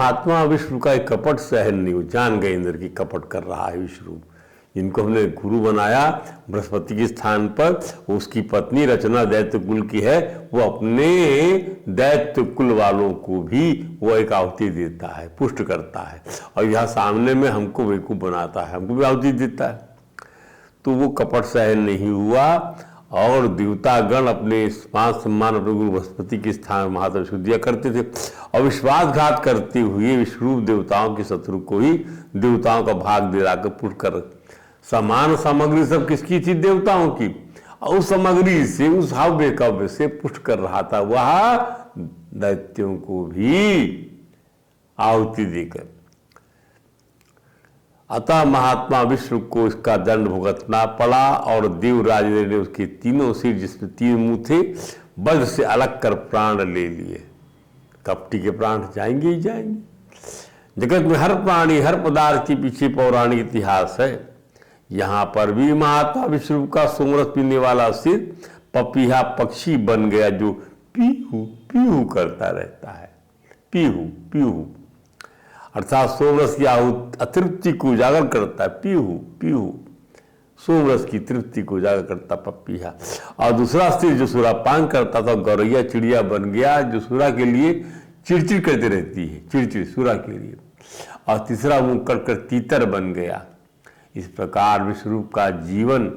महात्मा विष्णु का एक कपट सहन नहीं, वो जान गए इंद्र की कपट कर रहा है विश्वरूप। जिनको हमने गुरु बनाया बृहस्पति के स्थान पर, उसकी पत्नी रचना दैत्य कुल की है, वो अपने दैत्य कुल वालों को भी वो एक आहुति देता है, पुष्ट करता है, और यहाँ सामने में हमको बेवकूफ बनाता है, हमको भी आहुति देता है। तो वो कपट सहन नहीं हुआ और देवतागण अपने मान सम्मान अपने गुरु बृहस्पति के स्थान महात्मा विष्णु दिया करते थे, और विश्वासघात करते हुए विश्वरूप देवताओं के शत्रु को ही देवताओं का भाग दिलाकर पुष्ट कर, समान सामग्री सब किसकी थी? देवताओं की, और उस सामग्री से, उस हव्य कव्य से पुष्ट कर रहा था वह दैत्यों को भी आहुति देकर। अतः महात्मा विष्णु को इसका दंड भुगतना पड़ा, और देवराज ने उसके तीनों सिर जिसमें 3 मुंह थे वज्र से अलग कर प्राण ले लिए। कपटी के प्राण जाएंगे ही जाएंगे। जगत में हर प्राणी हर पदार्थ के पीछे पौराणिक इतिहास है। यहाँ पर भी महात्मा विष्णु का सोमरस पीने वाला सिर पपीहा पक्षी बन गया, जो पीहू पीहू करता रहता है। पीहू पीहू अर्थात सोमरस की अतृप्ति को उजागर करता है। पीहू पीहू सोमरस की तृप्ति को उजागर करता पपीहा। और दूसरा सिर जो सुरापान करता था गौरैया चिड़िया बन गया, जो सुरा के लिए चिड़चिड़ करती रहती है, चिड़चिड़ सुरा के लिए। और तीसरा मुंह कर तीतर बन गया। इस प्रकार विश्वरूप का जीवन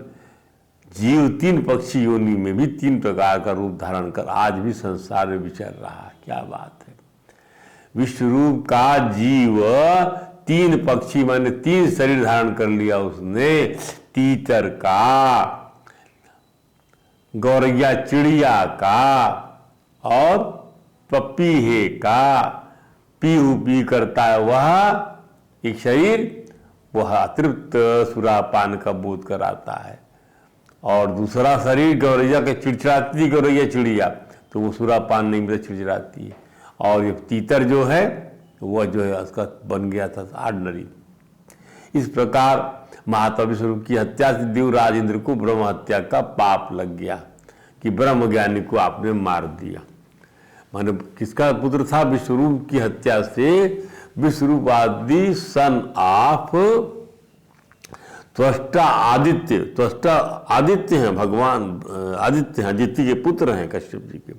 जीव 3 पक्षी योनि में भी 3 प्रकार का रूप धारण कर आज भी संसार में विचर रहा है। क्या बात है! विश्वरूप का जीव 3 पक्षी माने 3 शरीर धारण कर लिया उसने। तीतर का, गौरैया चिड़िया का और पपीहे का। पीहू पी करता है वह एक शरीर, वह अतृप्त सुरापान का बोध कराता है। और दूसरा शरीर गौरैया के चिड़चिड़ाती थी गौरैया चिड़िया, तो वो सुरापान नहीं मिलता, चिड़चिड़ाती है। और ये तीतर जो है वह जो है उसका बन गया था ऑर्डिनरी। इस प्रकार महात्मा विष्णु की हत्या से देवराज इंद्र को ब्रह्म हत्या का पाप लग गया कि ब्रह्म ज्ञानी को आपने मार दिया। माने किसका पुत्र था? विश्वरूप की हत्या से विश्वरूप आदि सन ऑफ त्वष्टा आदित्य, त्वष्टा आदित्य हैं, भगवान आदित्य हैं, आदित्य के पुत्र हैं कश्यप जी के,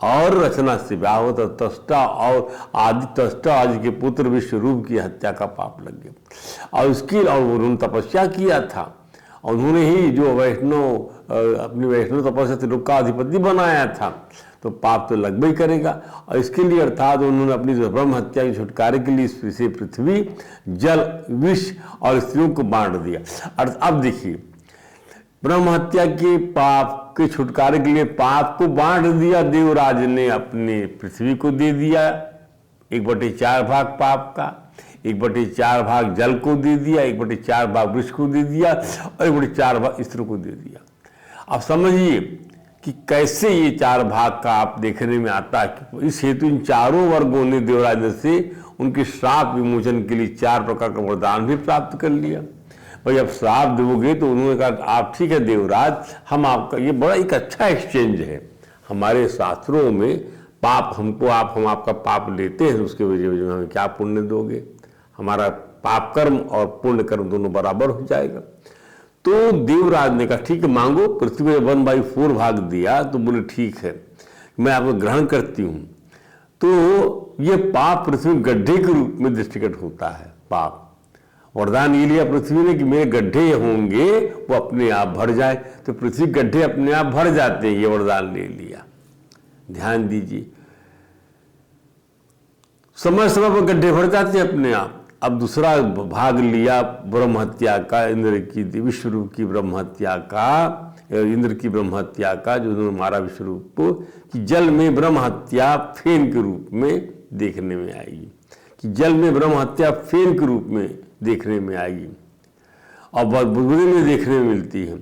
और रचना से ब्याह होता त्वष्टा और त्वष्टा आदि के पुत्र विश्वरूप की हत्या का पाप लग गया। और उसकी और उन्होंने तपस्या किया था, और उन्होंने ही जो वैष्णव अपनी वैष्णव तपस्या से लोक का अधिपति बनाया था, तो पाप तो लगभग ही करेगा। और इसके लिए अर्थात उन्होंने अपनी ब्रह्म हत्या के छुटकारे के लिए इसे पृथ्वी जल विष और स्त्रियों को बांट दिया। और अब देखिए ब्रह्म हत्या के पाप के छुटकारे के लिए पाप को बांट दिया देवराज ने, अपने पृथ्वी को दे दिया 1/4 भाग पाप का, 1/4 भाग जल को दे दिया, 1/4 भाग वृक्ष को दे दिया, और 1/4 भाग स्त्रियों को दे दिया। अब समझिए कि कैसे ये 4 भाग का आप देखने में आता है कि इस हेतु इन चारों वर्गों ने देवराज से उनके श्राप विमोचन के लिए 4 प्रकार का वरदान भी प्राप्त कर लिया। भाई अब श्राप दोगे तो उन्होंने कहा आप ठीक है देवराज, हम आपका, ये बड़ा एक अच्छा एक्सचेंज है हमारे शास्त्रों में, पाप हमको हम आपका पाप लेते हैं, उसके वजह में हमें क्या पुण्य दोगे? हमारा पाप कर्म और पुण्य कर्म दोनों बराबर हो जाएगा। तो देवराज ने कहा ठीक है मांगो। पृथ्वी को 1/4 भाग दिया तो बोले ठीक है मैं आपको ग्रहण करती हूँ। तो ये पाप पृथ्वी गड्ढे के रूप में दृष्टिगत होता है। पाप वरदान ये लिया पृथ्वी ने कि मेरे गड्ढे होंगे वो अपने आप भर जाए, तो पृथ्वी गड्ढे अपने आप भर जाते हैं, ये वरदान ले लिया। ध्यान दीजिए, समय समय पर गड्ढे भर जाते हैं अपने आप। अब दूसरा भाग लिया ब्रह्म हत्या का, इंद्र की विश्वरूप की ब्रह्म हत्या का, इंद्र की ब्रह्म हत्या का, जो उन्होंने मारा विश्वरूप को, कि जल में ब्रह्म हत्या फेन के रूप में देखने में आएगी, कि जल में ब्रह्म हत्या फेन के रूप में देखने में आएगी और बुलबुले में देखने में मिलती है।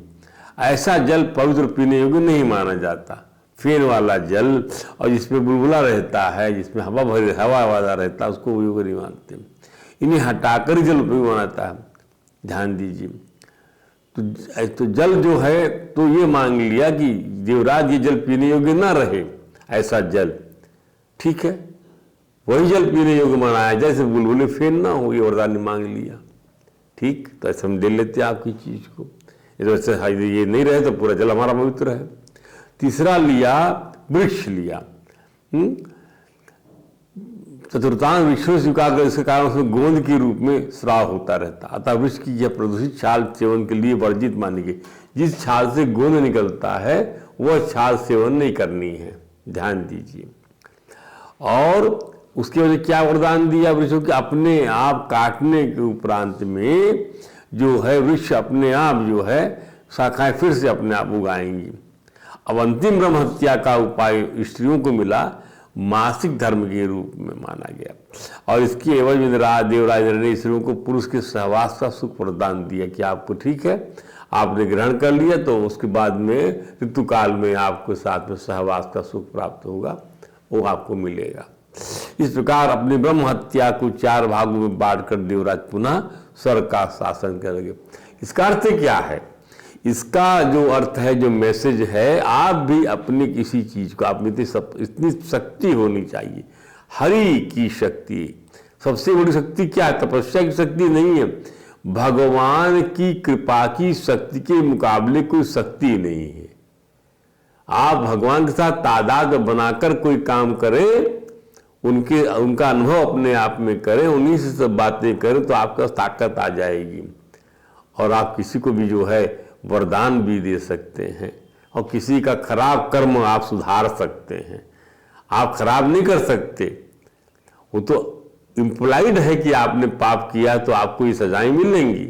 ऐसा जल पवित्र पीने योग्य नहीं माना जाता। फेन वाला जल और जिसमें बुलबुला रहता है, जिसमें हवा वाला रहता है, उसको योग्य नहीं मानते। इन्हें हटाकर जल उपयोग बनाता है। ध्यान दीजिए, तो जल जो है तो ये मांग लिया कि देवराज ये जल पीने योग्य ना रहे, ऐसा जल ठीक है। वही जल पीने योग्य बनाया, जैसे बुलबुले फेन ना हो, ये वरदान मांग लिया। ठीक, तो ऐसे हम ले लेते हैं आपकी चीज को। ये नहीं रहे तो पूरा जल हमारा पवित्र है। तीसरा लिया, वृक्ष लिया। चतुर्थांश वृक्षों स्वीकार कर, इसके कारण उसमें गोंद के रूप में श्राव होता रहता। अतः वृक्ष की यह प्रदूषित छाल सेवन के लिए वर्जित मानी गई। जिस छाल से गोंद निकलता है वह छाल सेवन नहीं करनी है, ध्यान दीजिए। और उसके वजह क्या वरदान दिया वृक्षों के, अपने आप काटने के उपरांत में जो है वृक्ष अपने आप जो है शाखाएं फिर से अपने आप उगाएंगी। अब अंतिम ब्रह्म हत्या का उपाय स्त्रियों को मिला, मासिक धर्म के रूप में माना गया। और इसके एवज में देवराज ने स्त्रियों को पुरुष के सहवास का सुख प्रदान दिया कि आपको ठीक है, आपने ग्रहण कर लिया तो उसके बाद में ऋतुकाल में आपको साथ में सहवास का सुख प्राप्त होगा, वो आपको मिलेगा। इस प्रकार अपनी ब्रह्म हत्या को 4 भागों में बांटकर देवराज पुनः स्वर्ग का शासन करेंगे। इसका अर्थ क्या है? इसका जो अर्थ है, जो मैसेज है, आप भी अपनी किसी चीज को, आप में इतनी शक्ति होनी चाहिए। हरि की शक्ति सबसे बड़ी शक्ति क्या है? तपस्या की शक्ति नहीं है, भगवान की कृपा की शक्ति के मुकाबले कोई शक्ति नहीं है। आप भगवान के साथ तादाद बनाकर कोई काम करें, उनका अनुभव अपने आप में करें, उन्हीं से सब बातें करें, तो आपका ताकत आ जाएगी। और आप किसी को भी जो है वरदान भी दे सकते हैं, और किसी का खराब कर्म आप सुधार सकते हैं। आप खराब नहीं कर सकते, वो तो इम्प्लाइड है कि आपने पाप किया तो आपको ये सजाएं मिलेंगी,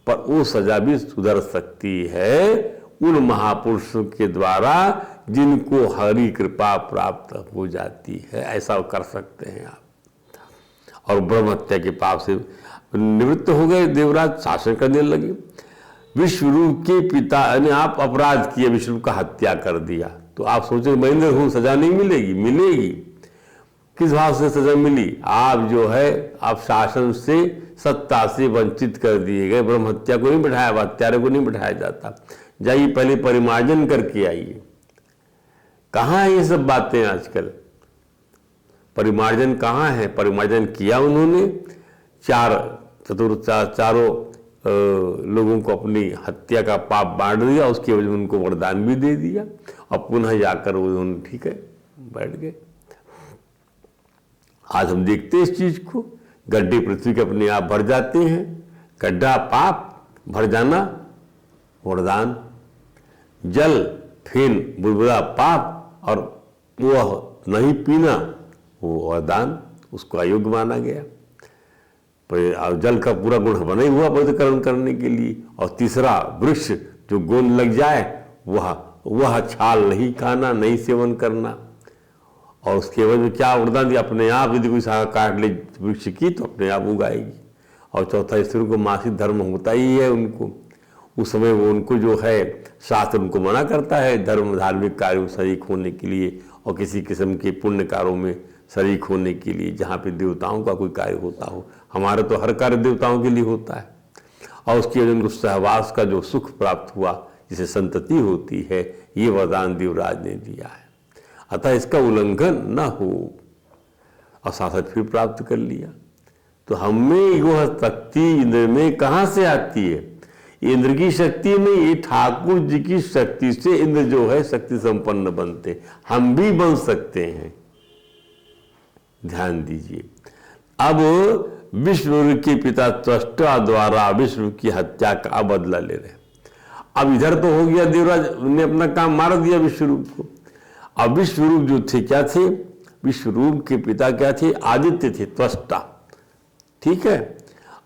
पर वो सजा भी सुधर सकती है उन महापुरुषों के द्वारा जिनको हरि कृपा प्राप्त हो जाती है। ऐसा कर सकते हैं आप। और ब्रह्म हत्या के पाप से निवृत्त हो गए, देवराज शासन करने लगे। विश्वरूप के पिता ने आप अपराध किया, विश्वरूप का हत्या कर दिया, तो आप सोचे महेंद्र हूं, सजा नहीं मिलेगी? मिलेगी। किस भाव से सजा मिली? आप जो है आप शासन से, सत्ता से वंचित कर दिए गए। ब्रह्म हत्या को नहीं बिठाया, हत्यारे को नहीं बिठाया जाता। जाइए पहले परिमार्जन करके आइए। कहाँ है ये सब बातें आजकल? परिमार्जन कहाँ है? परिमार्जन किया उन्होंने, चारों लोगों को अपनी हत्या का पाप बांट दिया, उसके वजह उनको वरदान भी दे दिया, और पुनः जाकर उन्होंने ठीक है बैठ गए। आज हम देखते हैं इस चीज को, गड्ढे पृथ्वी के अपने आप भर जाते हैं। गड्ढा पाप, भर जाना वरदान। जल फेन बुलबुला पाप, और वह नहीं पीना वो वरदान, उसको अयोग्य माना गया। पर जल का पूरा गुण बना ही हुआ पवित्रकरण करने के लिए। और तीसरा वृक्ष जो गोंद लग जाए वह छाल नहीं खाना, नहीं सेवन करना। और उसके एवज में क्या वरदान दिया? अपने आप यदि कोई शाखा काट ले वृक्ष की तो अपने आप उगाएगी। और चौथा, स्त्रियों को मासिक धर्म होता ही है उनको, उस समय वो उनको जो है शास्त्र उनको मना करता है धर्म धार्मिक कार्यों में शरीक होने के लिए, और किसी किस्म के पुण्य कार्यों में शरीक होने के लिए, जहाँ पे देवताओं का कोई कार्य होता हो। हमारा तो हर कार्य देवताओं के लिए होता है। और उसकी वजह उनको सहवास का जो सुख प्राप्त हुआ, जिसे संतति होती है, ये वरदान देवराज ने दिया है। अतः इसका उल्लंघन न हो, और साथ फिर प्राप्त कर लिया। तो हमें वह शक्ति इंद्र में कहाँ से आती है? इंद्र की शक्ति नहीं, ये ठाकुर जी की शक्ति से इंद्र जो है शक्ति संपन्न बनते। हम भी बन सकते हैं, ध्यान दीजिए। अब विश्व के पिता त्वष्टा द्वारा विश्व की हत्या का बदला ले रहे। अब इधर तो हो गया, देवराज ने अपना काम मार दिया विश्वरूप को। अब विश्वरूप जो थे क्या थे? विश्वरूप के पिता क्या थे? आदित्य थे, त्वष्टा। ठीक है।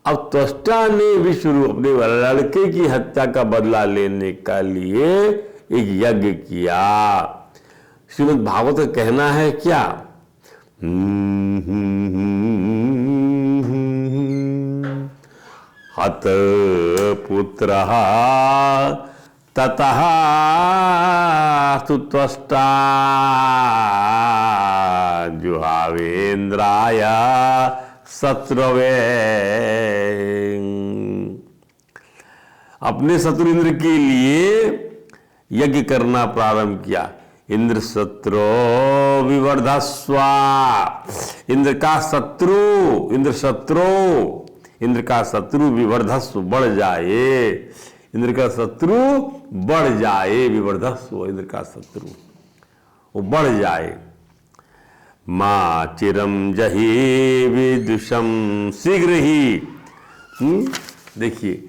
अब त्वष्टा ने विश्वरूप अपने लड़के की हत्या का बदला लेने का लिए एक यज्ञ किया। श्रीमद् भागवत का कहना है क्या? हत पुत्र ततः सुत्वष्टा जुहावेन्द्राय शत्रवे। अपने शत्रु इंद्र के लिए यज्ञ करना प्रारंभ किया। इंद्र शत्रु विवर्धस्वा, इंद्र का शत्रु, इंद्र का शत्रु विवर्धस्व बढ़ जाए, इंद्र का शत्रु बढ़ जाए, विवर्धस्व इंद्र का शत्रु वो बढ़ जाए। मां चिरम जही विदुषम, शीघ्र ही। देखिए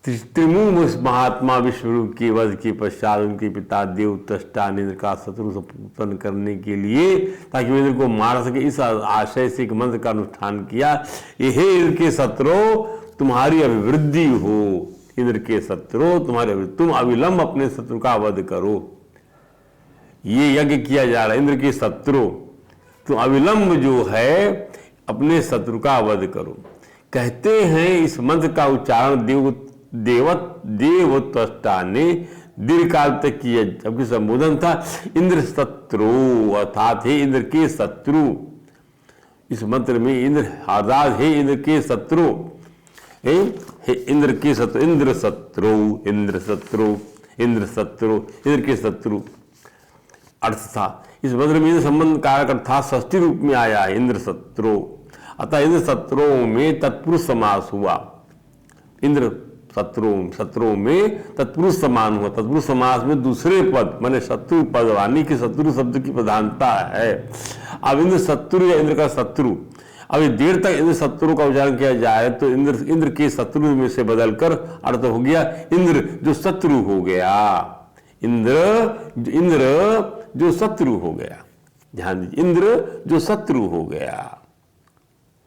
त्रिमुख उस महात्मा विश्वरूप के वध के पश्चात उनके पिता देव त्रष्टा ने इंद्र का शत्रु उत्पन्न करने के लिए, ताकि वे इंद्र को मार सके, इस आशय से एक मंत्र का अनुष्ठान किया। हे इंद्र के शत्रु तुम्हारी अभिवृद्धि हो, इंद्र के शत्रु तुम्हारे, तुम अविलंब अपने शत्रु का वध करो। ये यज्ञ किया जा रहा है, इंद्र के शत्रु तुम अविलंब जो है अपने शत्रु का वध करो। कहते हैं इस मंत्र का उच्चारण देव त्वष्टा ने दीर्घ काल तक किया, जबकि संबोधन था इंद्र शत्रु, अर्थात हे इंद्र के शत्रु। इस मंत्र में इंद्र आजाद है, इंद्र के शत्रु, हे इंद्र के शत्रु, इंद्र शत्रु, इंद्र शत्रु, इंद्र शत्रु, इंद्र के शत्रु अर्थ था। इस मंत्र में संबंध कारक अर्थात षष्ठी रूप में आया है, इंद्र शत्रु। अतः इंद्र शत्रुओं में तत्पुरुष समास हुआ, इंद्र शत्रुओं में तत्पुरुष समान हुआ। तत्पुरुष समास में दूसरे पद माने शत्रु पद, वाणी के शत्रु शब्द की प्रधानता है। अब इंद्र शत्रु या इंद्र का शत्रु, अभी देर तक इंद्र शत्रु का उच्चारण किया जाए तो इंद्र के शत्रु में से बदलकर अर्थ हो गया इंद्र जो शत्रु हो गया, इंद्र जो शत्रु हो गया। ध्यान दीजिए, इंद्र जो शत्रु हो गया,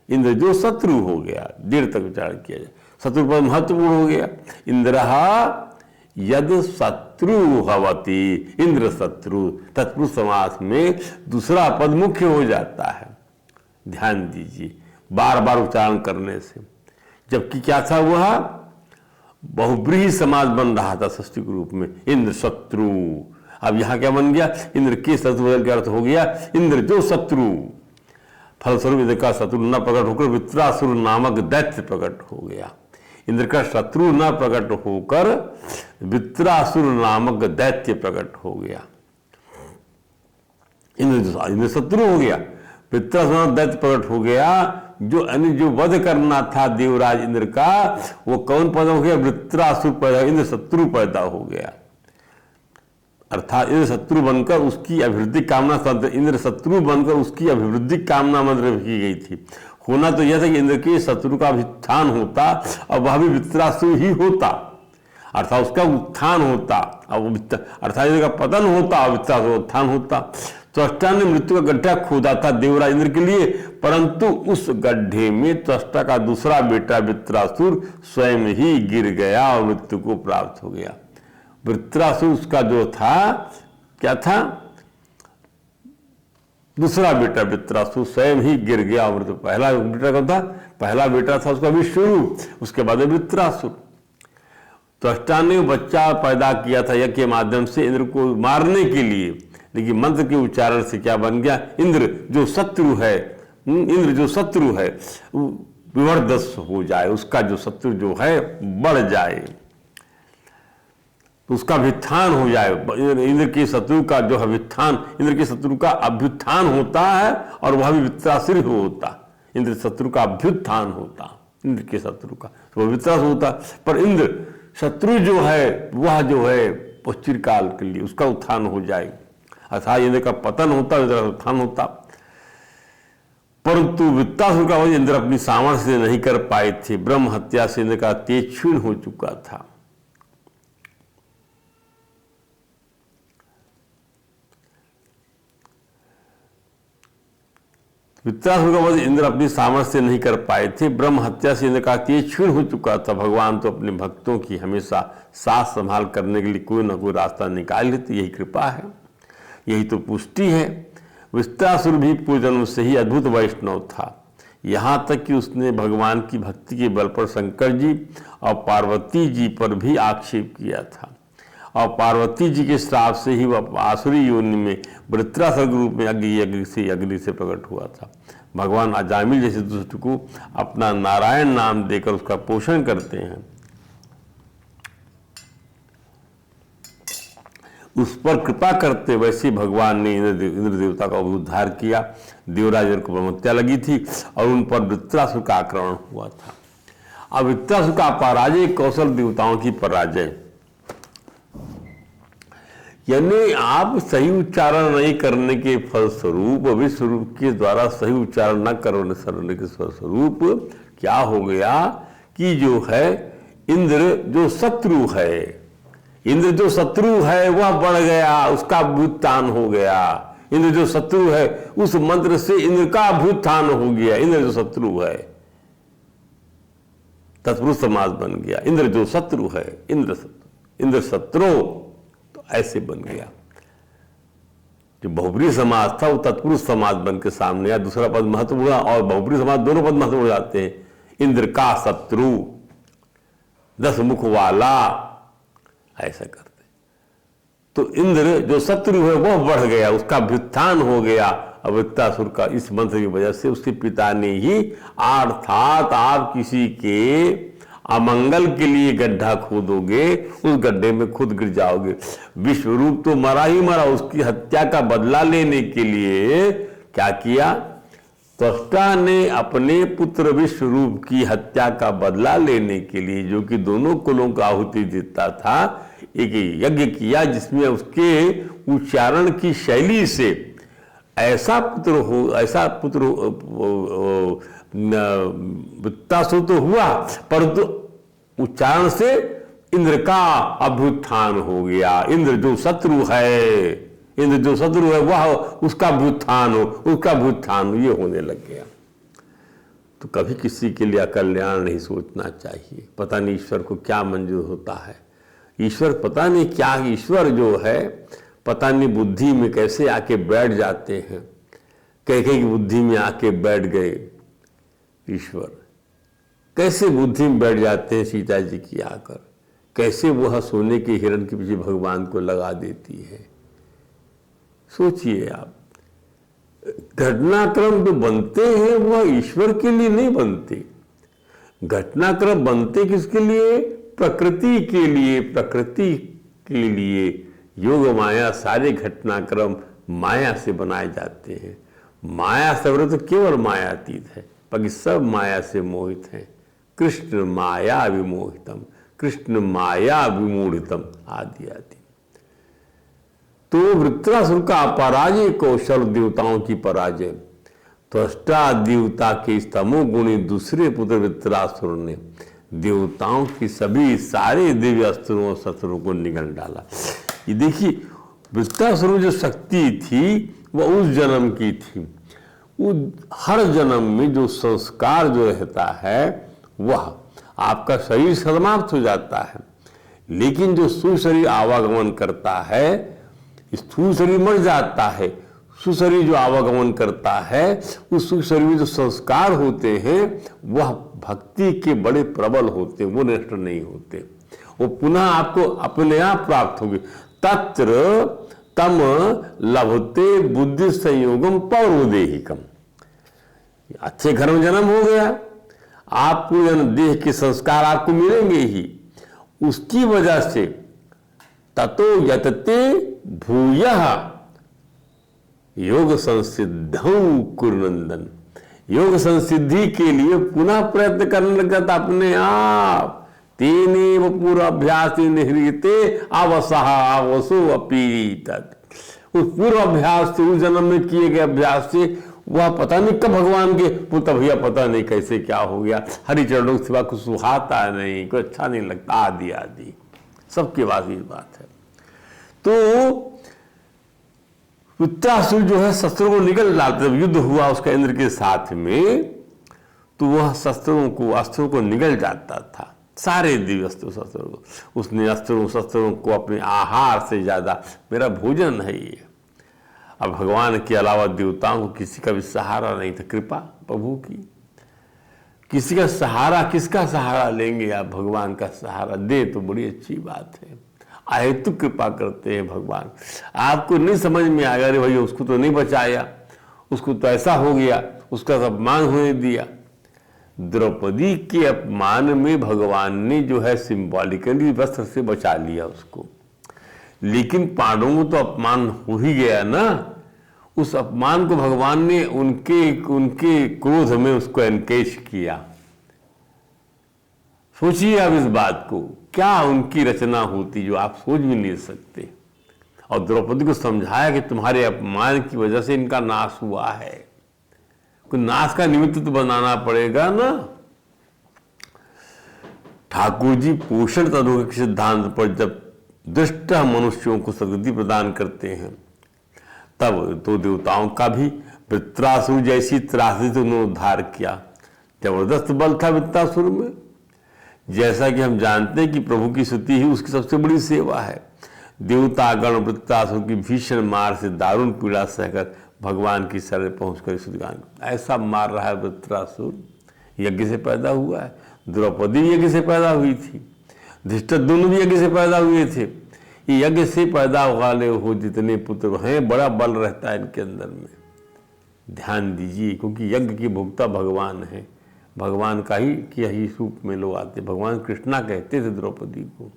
इंद्र जो शत्रु हो गया, देर तक उच्चारण किया जाए। शत्रु पद महत्वपूर्ण हो गया। इंद्र यद शत्रु भवति, इंद्र शत्रु, तत्पुरुष समास में दूसरा पद मुख्य हो जाता है। ध्यान दीजिए, बार बार उच्चारण करने से। जबकि क्या था, वह बहुब्रीहि समास बन रहा था षष्ठी के रूप में, इंद्र शत्रु। अब यहां क्या बन गया, इंद्र के शत्रु बदल के अर्थ हो गया इंद्र जो शत्रु। फलस्वरूप इंद्र का शत्रु न प्रकट होकर वृत्रासुर नामक दैत्य प्रकट हो गया। इंद्र का शत्रु न प्रकट होकर वृत्रासुर नामक दैत्य प्रकट हो गया। इंद्र शत्रु हो गया, वृत्रासुर दैत्य प्रकट हो गया। जो वध करना था देवराज इंद्र का, वो कौन पैदा हो गया, वृत्रासुर पैदा, इंद्र शत्रु पैदा हो गया। अर्थात इंद्र शत्रु बनकर उसकी अभिवृद्धि कामना, इंद्र शत्रु बनकर उसकी अभिवृद्धि कामना मंत्र की गई थी। होना तो यह था कि इंद्र के शत्रु का उत्थान होता और वह भी वृत्रासुर ही होता, अर्थात उसका उत्थान होता, अर्थात इंद्र का पतन होता और वृत्रासुर उत्थान होता। त्वष्टा ने मृत्यु का गड्ढा खोदा था देवराज इंद्र के लिए, परंतु उस गड्ढे में त्वष्टा का दूसरा बेटा वृत्रासुर स्वयं ही गिर गया और मृत्यु को प्राप्त हो गया। वृत्रासुर उसका जो था, क्या था, दूसरा बेटा वृत्रासुर स्वयं ही गिर गया। और पहला बेटा कौन था, पहला बेटा था उसका विश्वरूप, उसके बाद वृत्रासुर। त्वष्टा ने बच्चा पैदा किया था यज्ञ के माध्यम से इंद्र को मारने के लिए, लेकिन मंत्र के उच्चारण से क्या बन गया, इंद्र जो शत्रु है, इंद्र जो शत्रु है विवर्धस हो जाए, उसका जो शत्रु जो है बढ़ जाए, उसका व्युत्थान हो जाए। इंद्र के शत्रु का जो है व्युत्थान, इंद्र के शत्रु का अभ्युत्थान होता है और वह भी वृत्रासुर होता। इंद्र शत्रु का अभ्युत्थान होता, इंद्र के शत्रु का तो वृत्रासुर होता, पर इंद्र शत्रु जो है वह जो है वो चिरकाल के लिए उसका उत्थान हो जाए, अर्थात इंद्र का पतन होता, इंद्र का उत्थान होता। परंतु वृत्रासुर का वध इंद्र अपनी सामर्थ्य से नहीं कर पाए थे। ब्रह्म हत्या से इंद्र का तेज क्षीण हो चुका था। वृत्रासुर का वध इंद्र अपनी सामर्थ्य से नहीं कर पाए थे। ब्रह्म हत्या से इंद्र का तेज क्षीण हो चुका था। भगवान तो अपने भक्तों की हमेशा साथ संभाल करने के लिए कोई ना कोई रास्ता निकाल लेते, यही कृपा है, यही तो पुष्टि है। वृत्रासुर भी पूर्वजन्म से ही अद्भुत वैष्णव था, यहाँ तक कि उसने भगवान की भक्ति के बल पर शंकर जी और पार्वती जी पर भी आक्षेप किया था, और पार्वती जी के श्राप से ही वह आसुरी योनि में वृत्रासुर के रूप में अग्नि से प्रकट हुआ था। भगवान अजामिल जैसे दुष्ट को अपना नारायण नाम देकर उसका पोषण करते हैं। उस पर कृपा करते वैसे भगवान ने इंद्र देवता का उद्धार किया। देवराज को ब्रह्मत्या लगी थी और उन पर वृत्रासुर का आक्रमण हुआ था। अब वृत्रासुर का पराजय कौशल देवताओं की पराजय, यानी आप सही उच्चारण नहीं करने के फलस्वरूप, विश्व रूप के द्वारा सही उच्चारण न करने के फलस्वरूप क्या हो गया कि जो है इंद्र जो शत्रु है, इंद्र जो शत्रु है वह बढ़ गया, उसका व्युत्थान हो गया। इंद्र जो शत्रु है उस मंत्र से इंद्र का व्युत्थान हो गया। इंद्र जो शत्रु है तत्पुरुष समास बन गया। इंद्र जो शत्रु है, इंद्र शत्रु, तो ऐसे बन गया। जो बहुब्रीहि समास था वो तत्पुरुष समास बन के सामने आया, दूसरा पद महत्व हुआ और बहुब्रीहि समास दोनों पद महत्व हो जाते हैं। इंद्र का शत्रु, 10 मुख वाला, ऐसा करते। तो इंद्र जो शत्रु है वह बढ़ गया, उसका व्युत्थान हो गया। अब वृत्रासुर का इस मंत्र की वजह से उसके पिता ने ही, अर्थात आप किसी के अमंगल के लिए गड्ढा खोदोगे, उस गड्ढे में खुद गिर जाओगे। विश्वरूप तो मरा ही मरा, उसकी हत्या का बदला लेने के लिए क्या किया? त्वष्टा ने अपने पुत्र विश्वरूप की हत्या का बदला लेने के लिए, जो कि दोनों कुलों का आहुति देता था, एक यज्ञ किया जिसमें उसके उच्चारण की शैली से ऐसा पुत्र वृत्रासुर तो हुआ, परंतु उच्चारण से इंद्र का अभ्युत्थान हो गया। इंद्र जो शत्रु है वह उसका व्युत्थान ये होने लग गया। तो कभी किसी के लिए अकल्याण नहीं सोचना चाहिए। पता नहीं ईश्वर को क्या मंजूर होता है। ईश्वर पता नहीं क्या, ईश्वर जो है पता नहीं बुद्धि में कैसे आके बैठ जाते हैं। कह की बुद्धि में आके बैठ गए ईश्वर, कैसे बुद्धि में बैठ जाते हैं सीता जी की आकर, कैसे वह सोने के हिरण के पीछे भगवान को लगा देती है। सोचिए आप, घटनाक्रम जो बनते हैं वह ईश्वर के लिए नहीं बनते। घटनाक्रम बनते किसके लिए? प्रकृति के लिए। प्रकृति के लिए योग माया सारे घटनाक्रम माया से बनाए जाते हैं। माया से तो केवल मायातीत है, बाकी सब माया से मोहित हैं। कृष्ण माया विमोहितम, कृष्ण माया विमूढ़ितम आदि आदि। तो वृत्रासुर का पराजय कौशल देवताओं की पराजय। त्वष्टा देवता के तमोगुणी दूसरे पुत्र वृत्रासुर ने देवताओं की सभी सारे दिव्य अस्त्रों और शस्त्रों को निगल डाला। ये देखिए, वृत्रासुर जो शक्ति थी वह उस जन्म की थी। हर जन्म में जो संस्कार जो रहता है वह आपका शरीर समाप्त हो जाता है, लेकिन जो सुशरीर आवागमन करता है, स्थूल शरीर मर जाता है, सुशरीर जो आवागमन करता है, उस सुशरीर में जो संस्कार होते हैं वह भक्ति के बड़े प्रबल होते हैं, वो नष्ट नहीं होते, वो पुनः आपको अपने आप प्राप्त होंगे। तत्र तम लभते बुद्धि संयोगम पौर्वदेहिकम। अच्छे घर में जन्म हो गया, आपको देह के संस्कार आपको मिलेंगे ही, उसकी वजह से ततो यतते भूयः योग संसिद्धौ कुरुनंदन। योग संसिद्धि के लिए पुनः प्रयत्न करने लगा अपने आप। तेनेव पूर्वाभ्यास निहृते अवसः अवसो अपीतत्। उस पूर्वाभ्यास से, उस जन्म में किए गए अभ्यास से वह पता नहीं कब भगवान के पुत्र भैया, पता नहीं कैसे क्या हो गया, हरि चरणों के सिवा कुछ सुहाता नहीं, कुछ अच्छा नहीं लगता, आदि आदि सबके पास ये बात है। तो वृत्रासुर जो है शस्त्रों को निकल डालते, जब युद्ध हुआ उसका इंद्र के साथ में, तो वह अस्त्रों को निगल जाता था, सारे दिव्य शस्त्रों को। उसने शस्त्रों को अपने आहार से ज्यादा मेरा भोजन है ये। अब भगवान के अलावा देवताओं को किसी का भी सहारा नहीं था, कृपा प्रभु की। किसी का सहारा, किसका सहारा लेंगे आप? भगवान का सहारा दे तो बड़ी अच्छी बात है। अहेतुक कृपा करते हैं भगवान। आपको नहीं समझ में आएगा, अरे भैया उसको तो नहीं बचाया, उसको तो ऐसा हो गया, उसका अपमान होने दिया। द्रौपदी के अपमान में भगवान ने जो है सिंबॉलिकली वस्त्र से बचा लिया उसको। लेकिन पांडवों को तो अपमान हो ही गया ना। उस अपमान को भगवान ने उनके क्रोध में उसको एनकेश किया। सोचिए आप इस बात को, क्या उनकी रचना होती जो आप सोच भी नहीं सकते। और द्रौपदी को समझाया कि तुम्हारे अपमान की वजह से इनका नाश हुआ है, कोई नाश का निमित्त तो बनाना पड़ेगा ना। ठाकुर जी पोषण तत्व के सिद्धांत पर जब दुष्ट मनुष्यों को सद्गति प्रदान करते हैं, तब तो देवताओं का भी वृत्रासुर जैसी त्रासदी से उन्होंने उद्धार किया। जबरदस्त बल था वृत्रासुर में। जैसा कि हम जानते हैं कि प्रभु की स्तुति ही उसकी सबसे बड़ी सेवा है। देवतागण वृत्रासुर की भीषण मार से दारुण पीड़ा सहकर भगवान की शरण पहुंचकर स्तुतिगान, ऐसा मार रहा है वृत्रासुर। यज्ञ से पैदा हुआ है, द्रौपदी यज्ञ से पैदा हुई थी, धृष्टद्युम्न भी यज्ञ से पैदा हुए थे। ये यज्ञ से पैदा वाले हो जितने पुत्र हैं, बड़ा बल रहता है इनके अंदर में। ध्यान दीजिए, क्योंकि यज्ञ की भोक्ता भगवान है, भगवान का ही रूप में लोग आते। भगवान कृष्णा कहते थे द्रौपदी को।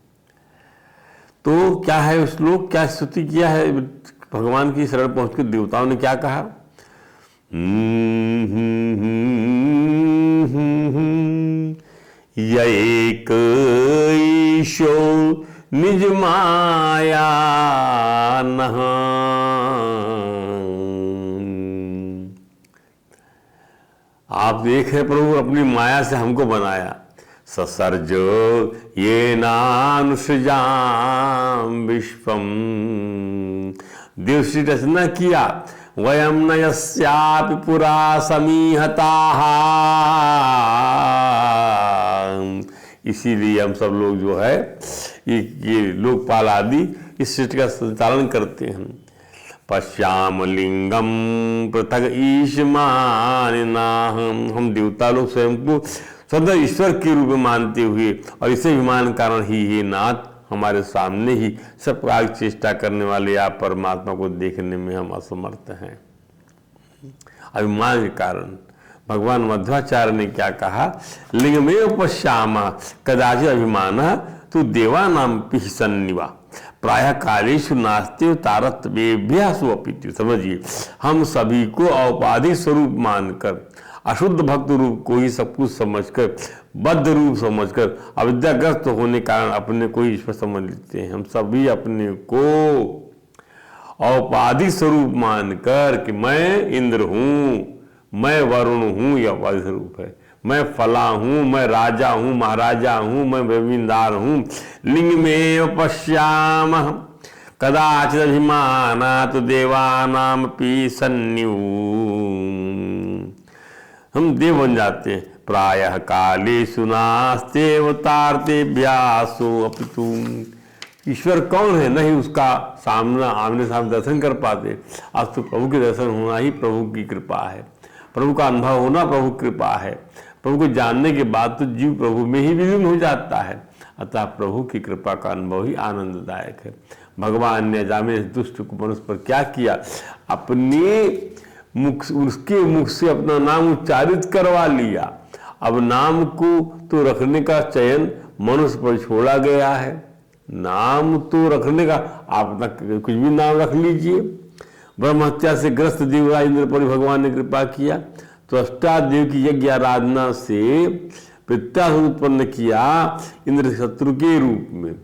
तो क्या है श्लोक, क्या स्तुति किया है भगवान की शरण पहुंचकर देवताओं ने क्या कहा? एक ईशो निज माया नहा। आप देख रहे प्रभु अपनी माया से हमको बनाया। ससर्ज ये नानुसृजाम विश्वम, देव सृष्टि रचना किया। वयम न यस्यापि पुरा समीहताः, इसीलिए हम सब लोग जो है ये लोकपाल आदि इस सृष्टि का संचालन करते हैं। पश्याम लिंगम पृथक ईशमानिना, हम देवता लोग स्वयं को सदा ईश्वर के रूप में मानते हुए और इसे अभिमान कारण ही नाथ हमारे सामने ही सब प्रकार की चेष्टा करने वाले आप परमात्मा को देखने में हम असमर्थ हैं। अभिमान के कारण भगवान मध्वाचार्य ने क्या कहा? लिंगमेव पश्यामा कदाचित अभिमान तो देवानाम पिसन्निवा प्रायः कालेषु नास्ते तारतम्येभ्यः अपीति। समझिए, हम सभी को औपाधिक स्वरूप मानकर, अशुद्ध भक्त रूप को ही सब कुछ समझकर, बद्ध रूप समझकर, अविद्याग्रस्त होने के कारण अपने को ईश्वर समझ लेते हैं। हम सभी अपने को औपाधिक स्वरूप मानकर कि मैं इंद्र हूँ, मैं वरुण हूँ, यह औपाधिक स्वरूप है। मैं फला हूँ, मैं राजा हूँ, महाराजा हूँ, मैं जमींदार हूँ। लिंग में पश्याम कदाचित अभिमानात् देवानामपि सन्न्यू, हम देव बन जाते हैं। प्रायः कालेषु नास्त्येवतार्तेभ्यासो अपितु, ईश्वर कौन है नहीं उसका सामना आमने सामने दर्शन कर पाते। आज तो प्रभु के दर्शन होना ही प्रभु की कृपा है, प्रभु का अनुभव होना प्रभु की कृपा है। प्रभु को जानने के बाद तो जीव प्रभु में ही विलीन हो जाता है। अतः प्रभु की कृपा का अनुभव ही आनंददायक है। भगवान ने अजामिल दुष्ट को मनुष्य पर क्या किया? अपने मुख, उसके मुख से अपना नाम उच्चारित करवा लिया। अब नाम को तो रखने का चयन मनुष्य पर छोड़ा गया है। नाम तो रखने का आप अपना कुछ भी नाम रख लीजिए। ब्रह्म हत्या से ग्रस्त देवराज इंद्र पर भगवान ने कृपा किया, तो अष्टादेव की यज्ञ आराधना से प्रत्याशा उत्पन्न किया इंद्र शत्रु के रूप में।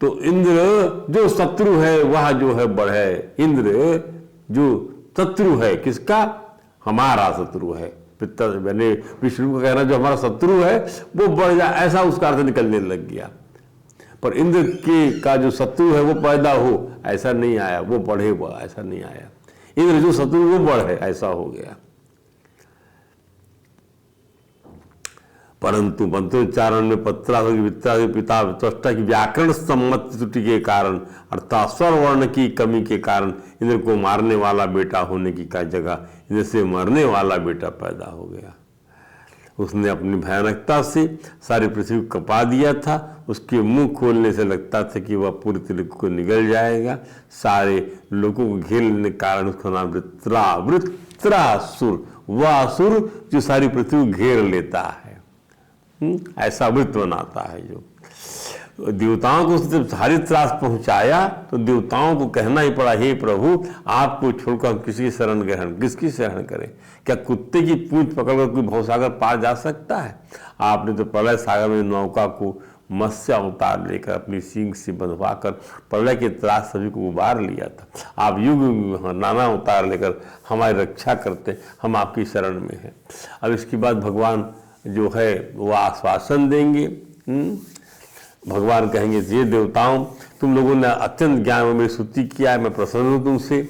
तो इंद्र जो शत्रु है वह जो है बढ़े। इंद्र जो शत्रु है किसका? हमारा शत्रु है। मैंने विष्णु का कहना जो हमारा शत्रु है वो बढ़ जाए, ऐसा उसका अर्थ निकलने लग गया। पर इंद्र के का जो शत्रु है वो पैदा हो, ऐसा नहीं आया। वो बढ़े हुआ, ऐसा नहीं आया। इंद्र जो शत्रु वो बढ़े, ऐसा हो गया। परंतु मंत्रोच्चारण में पत्रासुर पिता त्वष्टा की व्याकरण सम्मत त्रुटि के कारण अर्थात स्वर वर्ण की कमी के कारण इंद्र को मारने वाला बेटा होने की का जगह इंद्र से मरने वाला बेटा पैदा हो गया। उसने अपनी भयानकता से सारी पृथ्वी को कपा दिया था। उसके मुंह खोलने से लगता था कि वह पूरी तरह को निगल जाएगा। सारे लोगों को घेर लेने के कारण उसका नाम वृत्रासुर, वह असुर जो सारी पृथ्वी को घेर लेता है, ऐसा वृत्त बनाता है जो। देवताओं को उसने सारी त्रास पहुंचाया तो देवताओं को कहना ही पड़ा, हे प्रभु आपको छोड़कर हम किसी शरण ग्रहण, किसकी शरण करें? क्या कुत्ते की पूंछ पकड़कर कोई भवसागर पार जा सकता है? आपने तो प्रलय सागर में नौका को मत्स्य अवतार लेकर अपनी सींग से बंधवाकर प्रलय के त्रास सभी को उबार लिया था। आप युग युग नाना अवतार लेकर हमारी रक्षा करते, हम आपकी शरण में हैं। अब इसके बाद भगवान जो है वो आश्वासन देंगे। भगवान कहेंगे, ये देवताओं तुम लोगों ने अत्यंत ज्ञान में मेरी स्तुति किया है, मैं प्रसन्न हूँ तुमसे।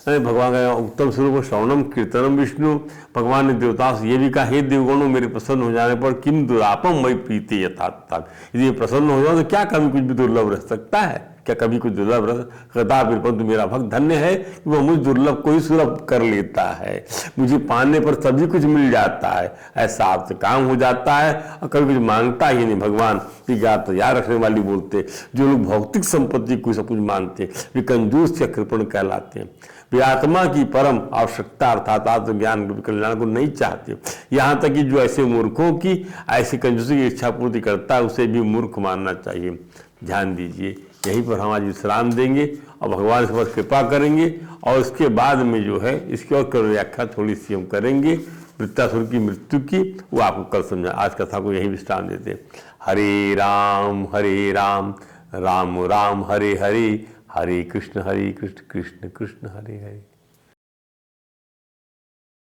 भगवान का उत्तम स्वरूप श्रवणम कीर्तनम विष्णु। भगवान ने देवताओं से ये भी कहा, हे देवगणों मेरे प्रसन्न हो जाने पर किम दुरापम मई प्रीति यथातथा, यदि प्रसन्न हो जाओ तो क्या कभी कुछ भी दुर्लभ रह सकता है? क्या कभी कुछ दुर्लभ रह सकता? परंतु मेरा भक्त धन्य है कि वह मुझ दुर्लभ को ही सुलभ कर लेता है, मुझे पाने पर सभी कुछ मिल जाता है, ऐसा आपसे काम हो जाता है और कभी कुछ मांगता ही नहीं। भगवान की ज्ञात तैयार रखने वाली बोलते, जो लोग भौतिक संपत्ति को सब कुछ मानते वे कंजूस या कृपण कहलाते हैं। वे आत्मा की परम आवश्यकता अर्थात आत्मज्ञान कल्याण को नहीं चाहते। यहाँ तक कि जो ऐसे मूर्खों की ऐसी कंजूसी की इच्छा पूर्ति करता है उसे भी मूर्ख मानना चाहिए। ध्यान दीजिए, यहीं पर हम आज विश्राम देंगे और भगवान से बस कृपा करेंगे और उसके बाद में जो है इसकी और व्याख्या थोड़ी सी हम करेंगे वृत्तासुर की मृत्यु की, वो आपको कल समझा। आज कथा को यही विश्राम देते हैं। हरे राम राम राम हरे हरे, हरे कृष्ण कृष्ण कृष्ण हरे हरे।